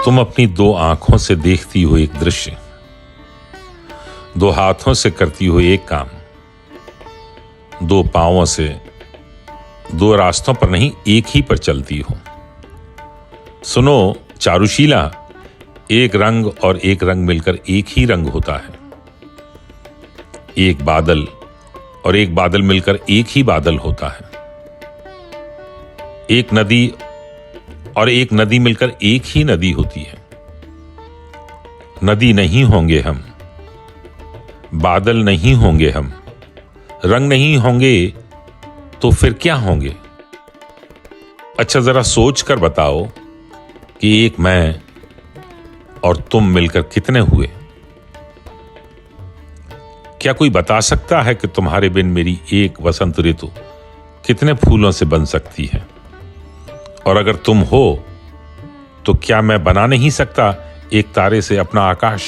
तुम अपनी दो आंखों से देखती हो एक दृश्य, दो हाथों से करती हो एक काम, दो पांवों से दो रास्तों पर नहीं एक ही पर चलती हो। सुनो चारुशीला, एक रंग और एक रंग मिलकर एक ही रंग होता है। एक बादल और एक बादल मिलकर एक ही बादल होता है। एक नदी और एक नदी मिलकर एक ही नदी होती है। नदी नहीं होंगे हम, बादल नहीं होंगे हम, रंग नहीं होंगे तो फिर क्या होंगे? अच्छा जरा सोच कर बताओ कि एक मैं और तुम मिलकर कितने हुए? क्या कोई बता सकता है कि तुम्हारे बिन मेरी एक वसंत ऋतु कितने फूलों से बन सकती है? और अगर तुम हो तो क्या मैं बना नहीं सकता एक तारे से अपना आकाश?